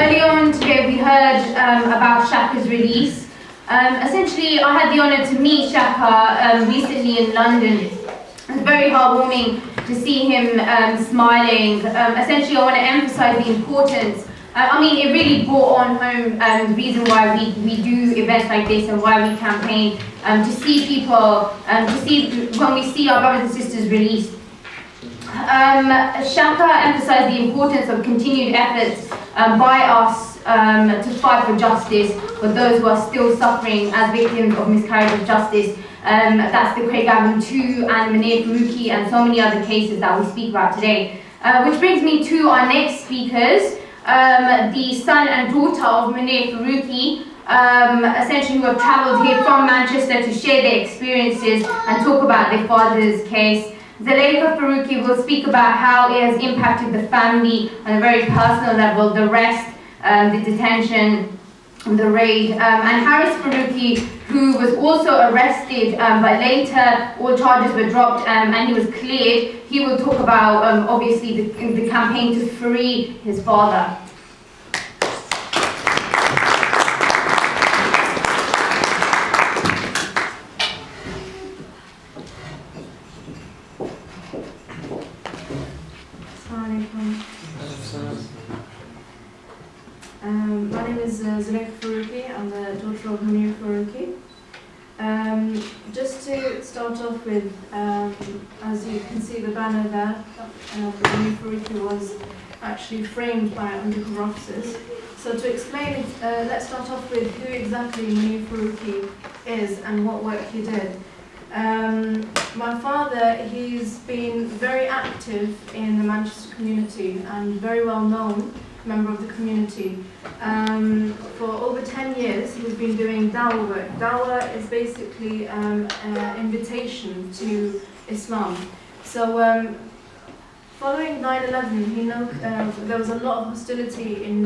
earlier on today we heard about Shaka's release. Essentially, I had the honour to meet Shaka recently in London. It was very heartwarming to see him smiling. Essentially, I want to emphasise the importance. It really brought on home the reason why we do events like this and why we campaign, to see people, when we see our brothers and sisters released. Shaka emphasised the importance of continued efforts by us to fight for justice for those who are still suffering as victims of miscarriage of justice. That's the Craig Gavin 2 and Munir Faruqi and so many other cases that we speak about today. Which brings me to our next speakers, the son and daughter of Munir Faruqi, essentially who have travelled here from Manchester to share their experiences and talk about their father's case. Zulaikha Faruqi will speak about how it has impacted the family on a very personal level, the arrest, the detention, the raid, and Haris Faruqi, who was also arrested, but later all charges were dropped and he was cleared. He will talk about obviously the campaign to free his father. My name is Zulaikha Faruqi. I'm the daughter of Munir Faruqi. Just to start off with, as you can see the banner there, Munir Faruqi was actually framed by undercover officers. So to explain it, let's start off with who exactly Munir Faruqi is and what work he did. My father, he's been very active in the Manchester community and very well known member of the community. For over 10 years he's been doing dawah work. Dawah is basically an invitation to Islam. So following 9/11, there was a lot of hostility in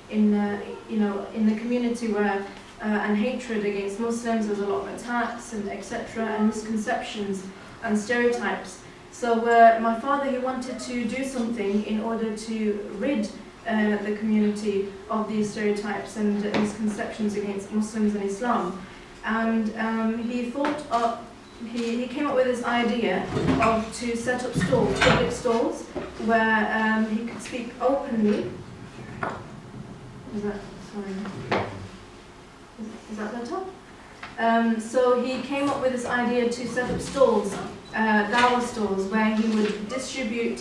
the community where and hatred against Muslims. There was a lot of attacks and etc. and misconceptions and stereotypes. So my father, he wanted to do something in order to rid the community of these stereotypes and misconceptions against Muslims and Islam. And he thought he came up with this idea of to set up stalls, public stalls, where he could speak openly. Is that better? So he came up with this idea to set up stalls, dawah stalls, where he would distribute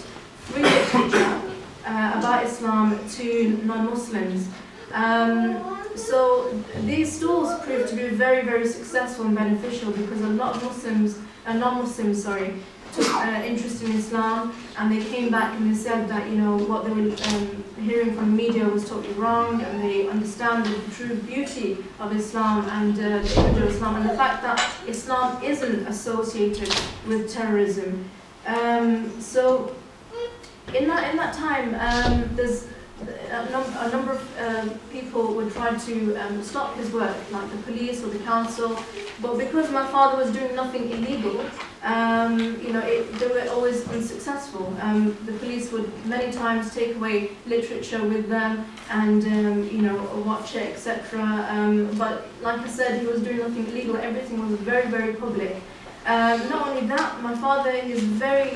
free literature about Islam to non-Muslims. So these stalls proved to be very, very successful and beneficial because a lot of non-Muslims, took interest in Islam, and they came back and they said that what they were hearing from the media was totally wrong, and they understand the true beauty of Islam and the image of Islam and the fact that Islam isn't associated with terrorism. So in that time, there's a number of people would try to stop his work, like the police or the council, but because my father was doing nothing illegal, they were always unsuccessful. The police would many times take away literature with them and watch it, etc. But like I said, he was doing nothing illegal. Everything was very, very public. Not only that, my father is very,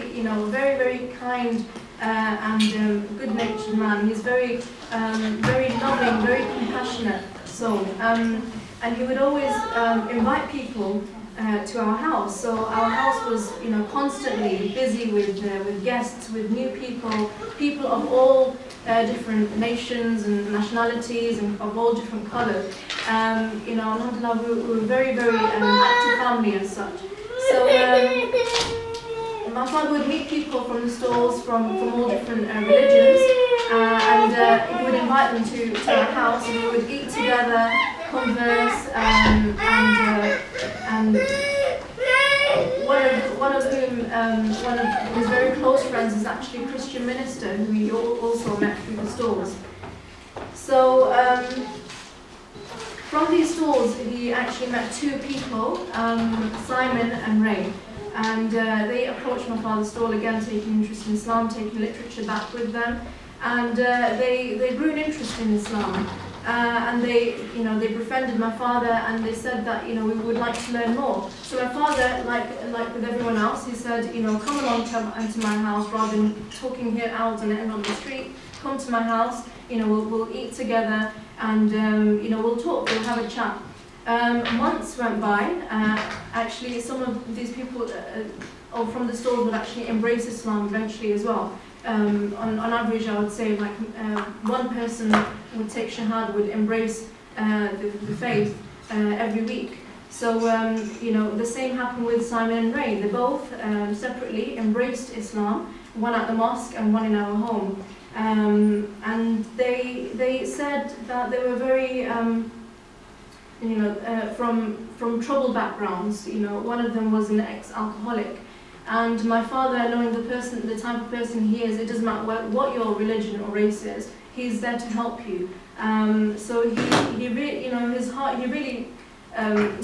very, very kind and good-natured man. He's very, very loving, very compassionate soul. And he would always invite people to our house. So our house was, constantly busy with guests, with new people of all different nations and nationalities and of all different colours. Alhamdulillah, we were a very, very active family as such. So my father would meet people from the stalls from all different religions, and he would invite them to our house, and we would eat together, converse, and one of his very close friends is actually a Christian minister who he also met through the stalls. So from these stalls, he actually met two people, Simon and Ray. And they approached my father's stall again, taking interest in Islam, taking literature back with them. And they grew an interest in Islam. And they befriended my father, and they said that, we would like to learn more. So my father, like with everyone else, he said, come along to my house rather than talking here out and on the street. Come to my house, we'll eat together, and we'll talk, we'll have a chat. Months went by. Actually, some of these people from the stores would actually embrace Islam eventually as well. On average, I would say one person would take Shahada, would embrace the faith every week. So, the same happened with Simon and Ray. They both separately embraced Islam, one at the mosque and one in our home. And they said that they were very, from troubled backgrounds. One of them was an ex-alcoholic. And my father, knowing the type of person he is, it doesn't matter what your religion or race is, he's there to help you. So he really, his heart, he really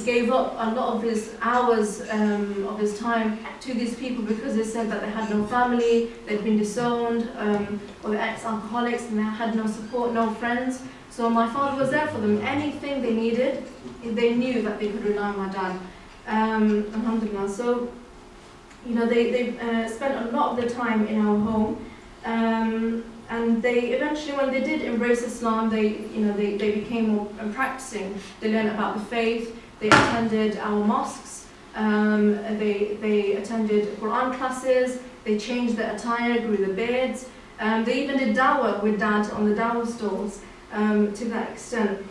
gave up a lot of his hours of his time to these people, because they said that they had no family, they'd been disowned, or they're ex-alcoholics, and they had no support, no friends. So my father was there for them. Anything they needed, they knew that they could rely on my dad. Alhamdulillah. So, they spent a lot of their time in our home, and they eventually, when they did embrace Islam, they became more practicing. They learned about the faith. They attended our mosques. They attended Quran classes. They changed their attire, grew their beards. They even did dawah with dad on the dawah stalls, to that extent.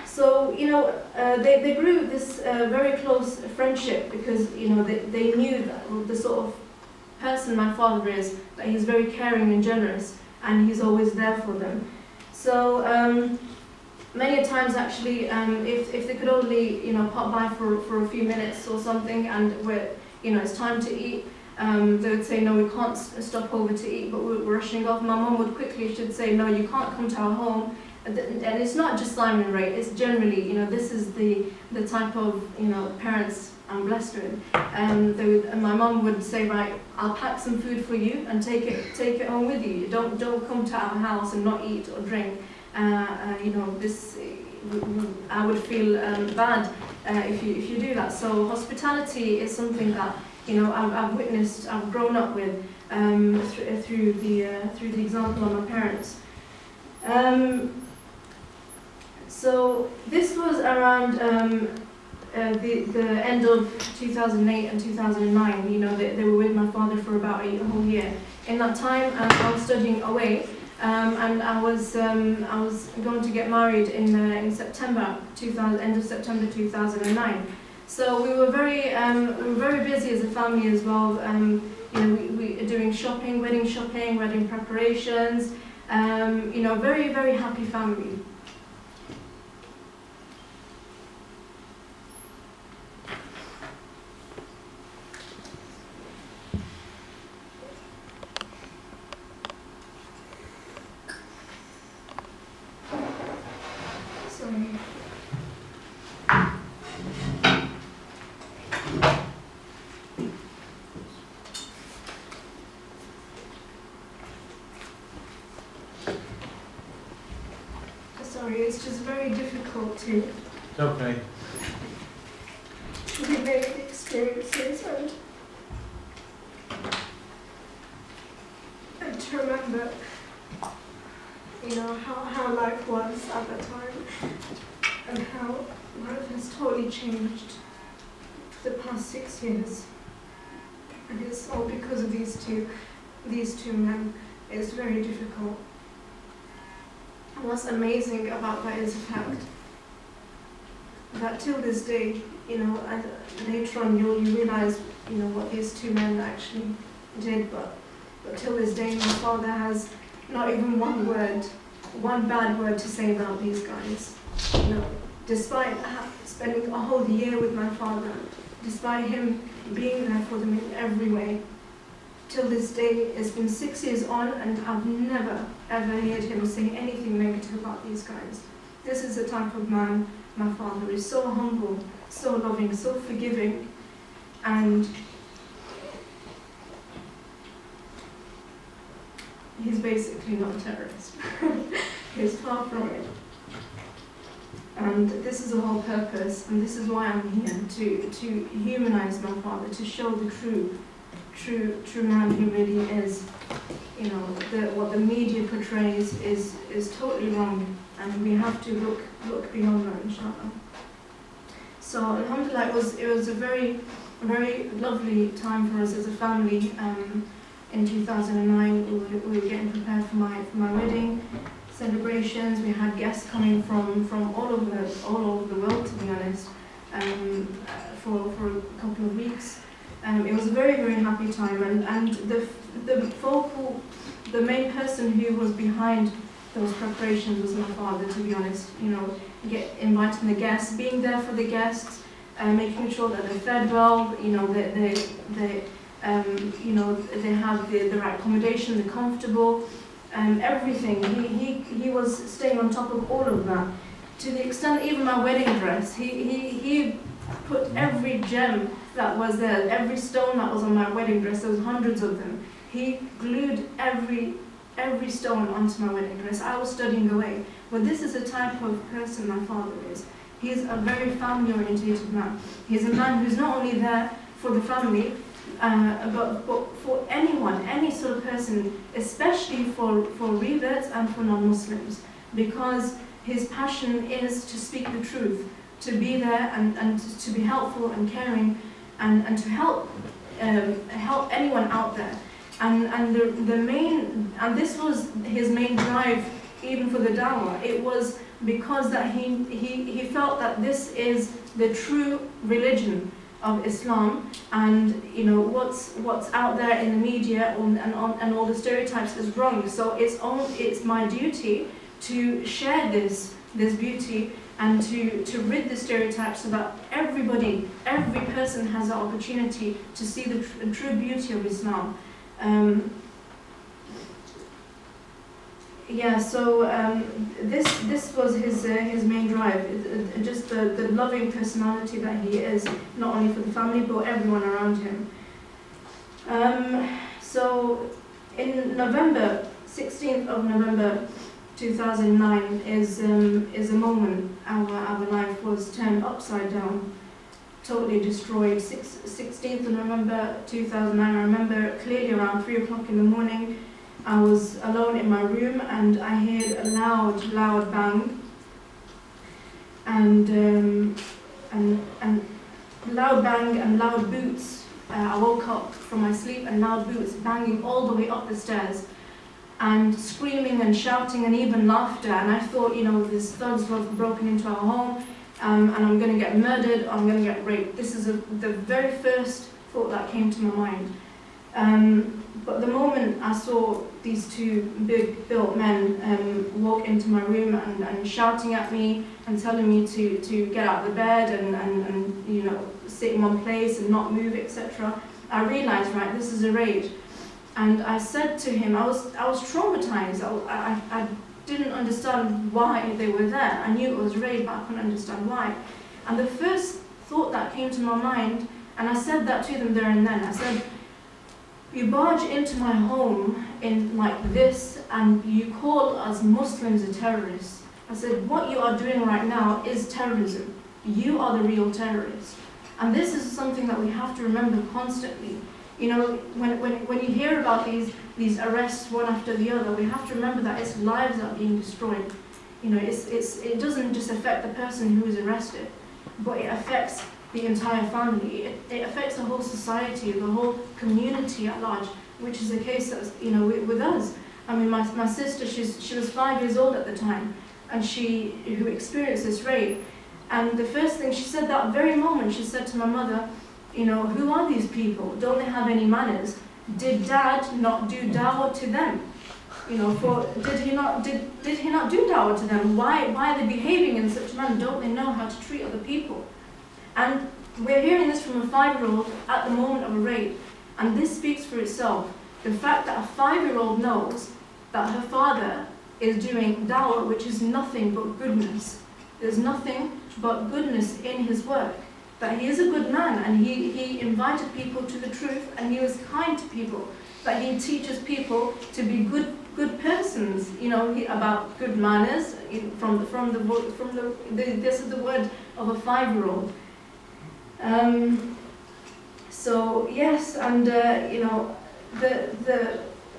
So, they grew this very close friendship, because, they knew that the sort of person my father is, that he's very caring and generous, and he's always there for them. So, many times actually, if they could only, pop by for a few minutes or something, and it's time to eat, they would say, no, we can't stop over to eat, but we're rushing off. My mum would should say, no, you can't come to our home. And it's not just Simon and Ray, it's generally, this is the type of, parents I'm blessed with. And my mum would say, right, I'll pack some food for you and take it home with you. Don't come to our house and not eat or drink. This, I would feel bad if you do that. So hospitality is something that, I've witnessed, I've grown up with through the example of my parents. So this was around the end of 2008 and 2009. They were with my father for about a whole year. In that time, I was studying away, and I was going to get married in September 2000, end of September 2009. So we were very busy as a family as well. We are doing shopping, wedding preparations. Very, very happy family. It's just very difficult to relate the experiences and to remember, how life was at that time, and how life has totally changed for the past 6 years. And it's all because of these two men. It's very difficult. And what's amazing about that is the fact that till this day, and later on you realize, what these two men actually did, but till this day my father has not even one bad word to say about these guys. Despite spending a whole year with my father, despite him being there for them in every way, till this day, it's been 6 years on, and I've never, ever heard him say anything negative about these guys. This is the type of man my father is. So humble, so loving, so forgiving, and he's basically not a terrorist. He's far from it. And this is the whole purpose, and this is why I'm here, to humanize my father, to show the true man he really is. You know, what the media portrays is totally wrong, and we have to look beyond that, inshallah. So, alhamdulillah, it was a very lovely time for us as a family. In 2009, we were getting prepared for my wedding celebrations. We had guests coming from all over the world, to be honest, for a couple of weeks. It was a very happy time, and the main person who was behind those preparations was my father, to be honest. You know, inviting the guests, being there for the guests, making sure that they're fed well. You know, they have the right accommodation, they're comfortable. Everything. He was staying on top of all of that, to the extent even my wedding dress. He put every gem that was there, every stone that was on my wedding dress. There was hundreds of them. He glued every stone onto my wedding dress. I was studying away, but this is the type of person my father is. He's a very family-oriented man. He's a man who's not only there for the family, but for anyone, any sort of person, especially for reverts and for non-Muslims, because his passion is to speak the truth, to be there and to be helpful and caring, and to help anyone out there. And this was his main drive, even for the dawah. It was because that he felt that this is the true religion of Islam, and you know what's out there in the media and all the stereotypes is wrong. So it's my duty to share this beauty and to rid the stereotypes, so that every person has the opportunity to see the true beauty of Islam. This was his main drive, just the loving personality that he is, not only for the family but everyone around him. So in November, 16th of November 2009 is a moment our life was turned upside down, totally destroyed. 16th of November 2009, I remember clearly around 3 o'clock in the morning. I was alone in my room and I heard a loud bang, and loud bang and loud boots. I woke up from my sleep and loud boots banging all the way up the stairs, and screaming and shouting and even laughter. And I thought, you know, these thugs have broken into our home, and I'm going to get murdered, I'm going to get raped. This is the very first thought that came to my mind. But the moment I saw these two big built men walk into my room and shouting at me and telling me to get out of the bed and you know, sit in one place and not move, etc., I realized, right, this is a raid. And I said to him, I was traumatized. I didn't understand why they were there. I knew it was raid, but I couldn't understand why. And the first thought that came to my mind, and I said that to them there and then, I said, you barge into my home in like this and you call us Muslims a terrorists. I said, what you are doing right now is terrorism. You are the real terrorists. And this is something that we have to remember constantly. You know, when you hear about these arrests one after the other, we have to remember that it's lives that are being destroyed. You know, it doesn't just affect the person who is arrested, but it affects the entire family. It affects the whole society, the whole community at large, which is the case that, you know, with us. I mean, my sister, she was 5 years old at the time, and who experienced this rape. And the first thing she said that very moment, she said to my mother, you know, who are these people? Don't they have any manners? Did Dad not do dawah to them? You know, did he not do dawah to them? Why are they behaving in such a manner? Don't they know how to treat other people? And we're hearing this from a 5-year-old at the moment of a rape, and this speaks for itself. The fact that a 5-year-old knows that her father is doing dawah, which is nothing but goodness. There's nothing but goodness in his work. That he is a good man, and he invited people to the truth, and he was kind to people. That he teaches people to be good good persons, about good manners. This is the word of a 5-year-old. So yes, and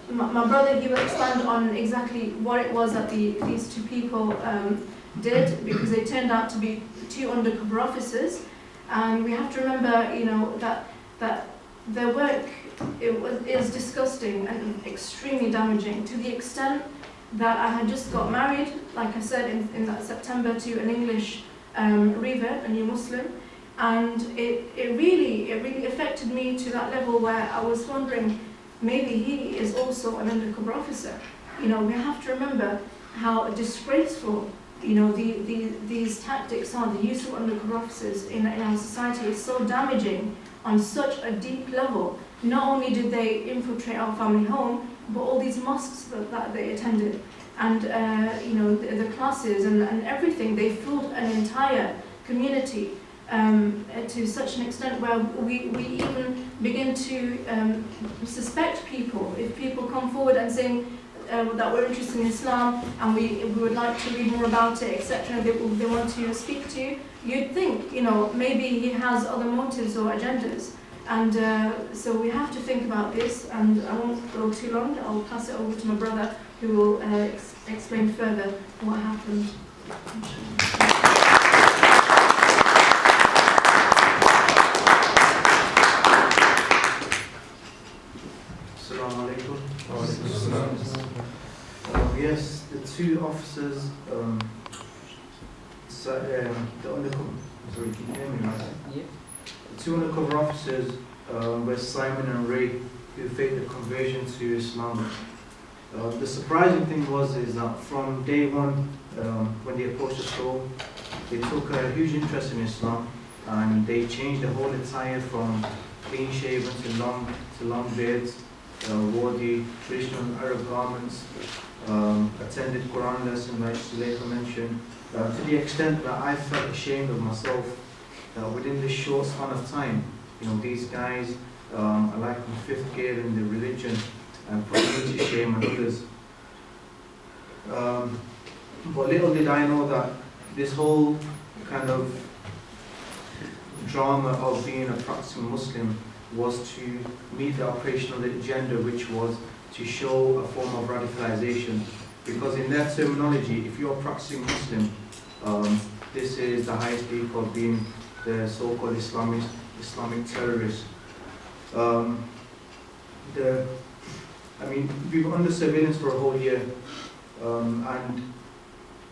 my brother, he will expand on exactly what it was that these two people did, because they turned out to be 2 undercover officers, and we have to remember, that their work is disgusting and extremely damaging, to the extent that I had just got married, like I said, in that September, to an English revert, a new Muslim, and it really affected me to that level where I was wondering, maybe he is also an undercover officer. We have to remember how disgraceful, these tactics are. The use of undercover officers in our society is so damaging on such a deep level. Not only did they infiltrate our family home, but all these mosques that they attended, and the classes and everything. They fooled an entire community to such an extent where we even begin to suspect people. If people come forward and saying that we're interested in Islam and we would like to read more about it, etc., they want to speak to you, you'd think, maybe he has other motives or agendas. And so we have to think about this, and I won't go too long. I'll pass it over to my brother, who will explain further what happened. Assalamu alaikum. Yes, the 2 officers, the undercover, sorry, can you hear me now? Yeah. The 2 undercover officers were Simon and Ray, who faked the conversion to Islam. The surprising thing is that from day one, when they approached the store, they took a huge interest in Islam, and they changed the whole attire from clean shaven to long beards, wore the traditional Arab garments, attended Quran lessons, like Zuleika mentioned, to the extent that I felt ashamed of myself. Within this short span of time, these guys are like in 5th grade in the religion, and put me to shame and others. But little did I know that this whole kind of drama of being a practicing Muslim was to meet the operational agenda, which was to show a form of radicalization. Because in their terminology, if you're a practicing Muslim, this is the highest peak of being the so-called Islamic terrorist. We were under surveillance for a whole year, and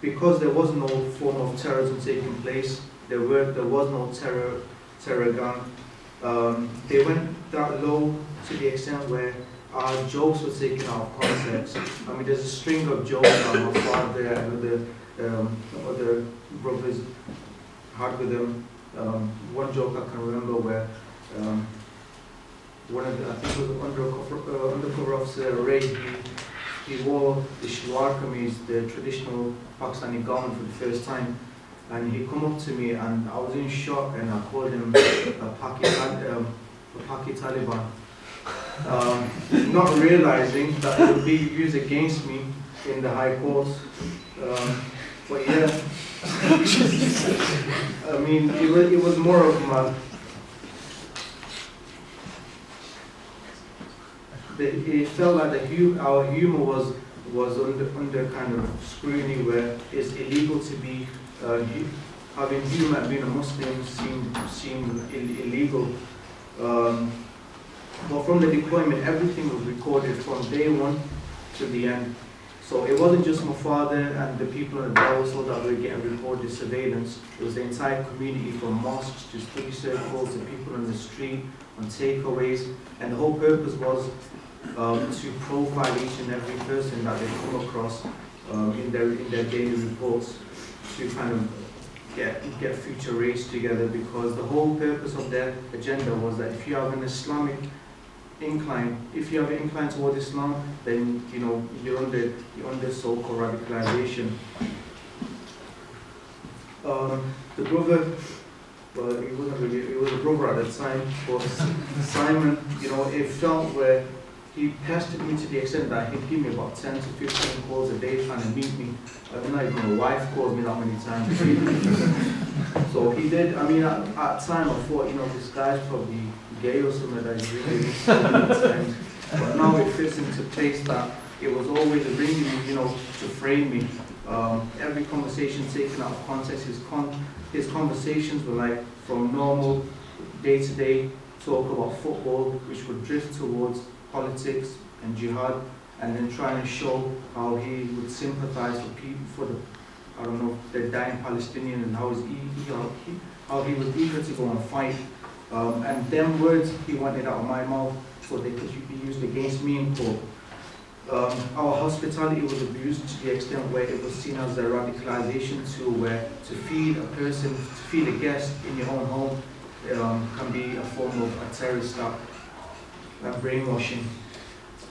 because there was no form of terrorism taking place, there was no terror gang. They went that low to the extent where our jokes were taken out of context. There's a string of jokes that my father and other brothers had with them. One joke I can remember where one of the, I think it was an undercover officer, Ray, he wore the shalwar kameez, the traditional Pakistani garment, for the first time. And he come up to me, and I was in shock, and I called him a Paki Taliban. Not realizing that it would be used against me in the High Court. But yeah, it was more of it felt like our humor was under kind of scrutiny, where it's illegal to be having humor and being a Muslim seemed illegal. But from the deployment, everything was recorded from day one to the end. So it wasn't just my father and the people in the household that were getting recorded surveillance. It was the entire community, from mosques to study circles to people on the street, on takeaways. And the whole purpose was to profile each and every person that they come across in their daily reports, to kind of get future raids together, because the whole purpose of their agenda was that if you have an Islamic incline, if you have an incline toward Islam, then you're under so-called radicalization. The brother, well, he was a brother at the time, but Simon, it felt where he pestered me to the extent that he'd give me about 10 to 15 calls a day trying to meet me. Not even my wife calls me that many times. So he did. I mean, at the time I thought, this guy's probably gay or something that he's really times. But now it fits into place that it was always ringing me, to frame me. Every conversation taken out of context. His conversations were like from normal day-to-day talk about football, which would drift towards politics and jihad, and then trying to show how he would sympathize with people for the dying Palestinian, and how he was eager to go and fight. And them words he wanted out of my mouth so they could be used against me in court. Our hospitality was abused to the extent where it was seen as a radicalization tool, where to feed a guest in your own home can be a form of a terrorist act and brainwashing.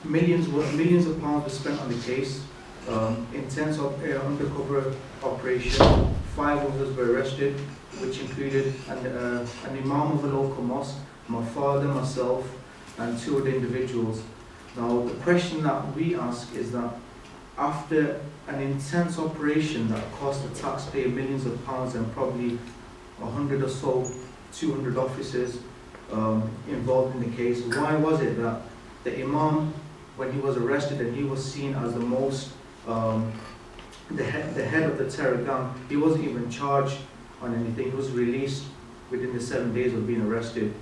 Millions of pounds were spent on the case. Intense undercover operation. 5 of us were arrested, which included an imam of a local mosque, my father, myself, and 2 other individuals. Now, the question that we ask is that after an intense operation that cost the taxpayer millions of pounds and probably 100 or so, 200 officers involved in the case, why was it that the imam, when he was arrested and he was seen as the most, the head of the terror gang, he wasn't even charged on anything. He was released within the 7 days of being arrested.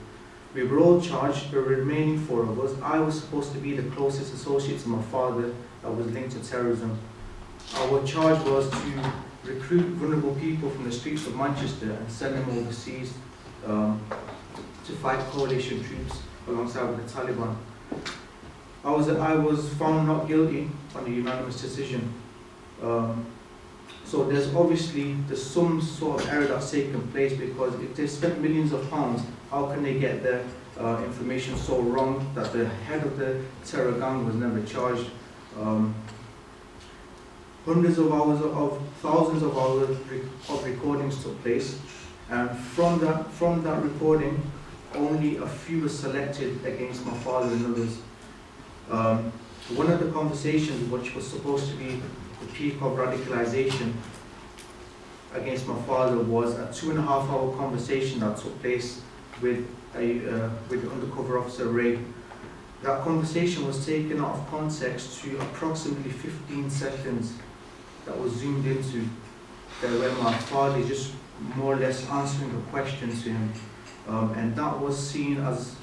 We were all charged, the remaining 4 of us. I was supposed to be the closest associate to my father that was linked to terrorism. Our charge was to recruit vulnerable people from the streets of Manchester and send them overseas to fight coalition troops alongside with the Taliban. I was found not guilty on a unanimous decision. So there's some sort of error that's taken place, because if they spent millions of pounds, how can they get their information so wrong that the head of the terror gang was never charged? Hundreds of hours of thousands of hours of recordings took place, and from that recording, only a few were selected against my father and others. One of the conversations, which was supposed to be the peak of radicalization against my father, was a 2.5-hour conversation that took place with undercover officer Ray. That conversation was taken out of context to approximately 15 seconds that was zoomed into, where my father is just more or less answering a question to him. And that was seen as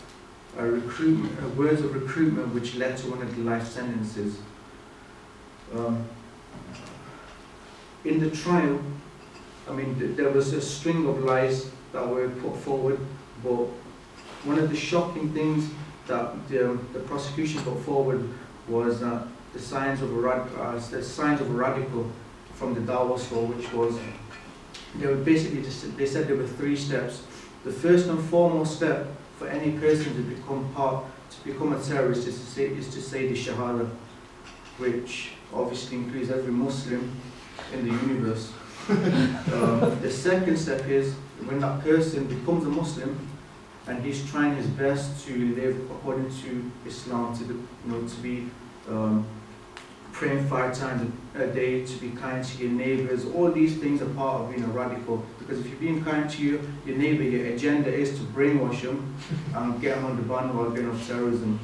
words of recruitment, which led to one of the life sentences. In the trial, there was a string of lies that were put forward, but one of the shocking things that the prosecution put forward was that the signs of a radical from the Dawah School, which was, they said there were 3 steps. The first and foremost step for any person to become a terrorist is to say the Shahada, which obviously includes every Muslim in the universe. The second step is when that person becomes a Muslim and he's trying his best to live according to Islam, to be praying 5 times a day, to be kind to your neighbors. All these things are part of being a radical, because if you're being kind to your neighbor, your agenda is to brainwash them and get them on the bandwagon of terrorism.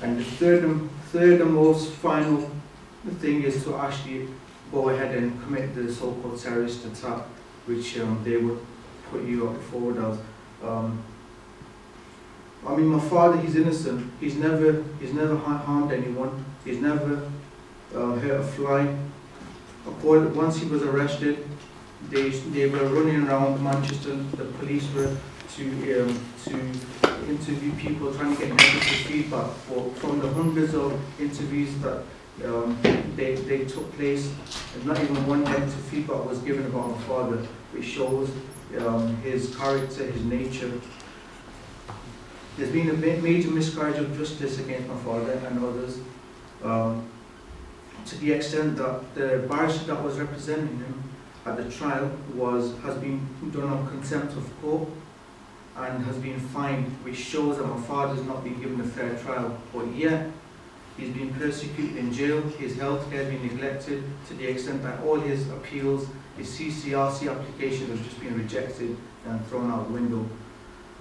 And the third and most final thing is to actually go ahead and commit the so-called terrorist attack, which they would put you up forward as. My father, he's innocent. He's never harmed anyone. He's never hurt a fly. Once he was arrested, they were running around Manchester. The police were to interview people, trying to get negative feedback. From the hundreds of interviews that they took place, and not even one negative feedback was given about my father, which shows his character, his nature. There's been a major miscarriage of justice against my father and others, to the extent that the barrister that was representing him at the trial has been done on contempt of court and has been fined, which shows that my father has not been given a fair trial. But yet, He's been persecuted in jail, his healthcare been neglected to the extent that all his appeals, his CCRC applications have just been rejected and thrown out the window.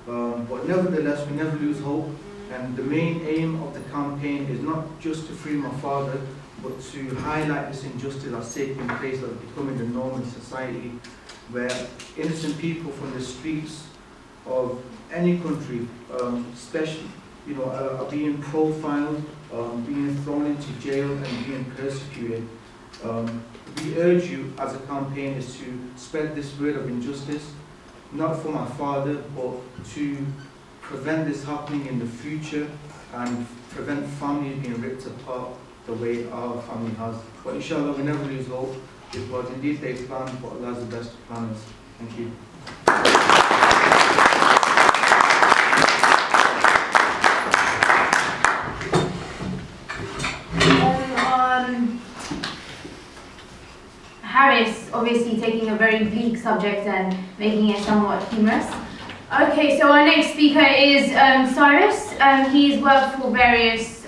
But nevertheless, we never lose hope, and the main aim of the campaign is not just to free my father, but to highlight this injustice that's taking place, that's becoming the norm in society, where innocent people from the streets of any country, especially, are being profiled, being thrown into jail and being persecuted. We urge you as a campaign is to spread this word of injustice, not for my father, but to prevent this happening in the future and prevent families being ripped apart the way our family has. But inshallah, we never lose hope, because indeed they plan, but Allah has the best of planners. Thank you. Harris obviously taking a very bleak subject and making it somewhat humorous. Okay, so our next speaker is Cyrus. He's worked for various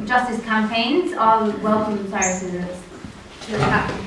justice campaigns. I'll welcome Cyrus to the panel.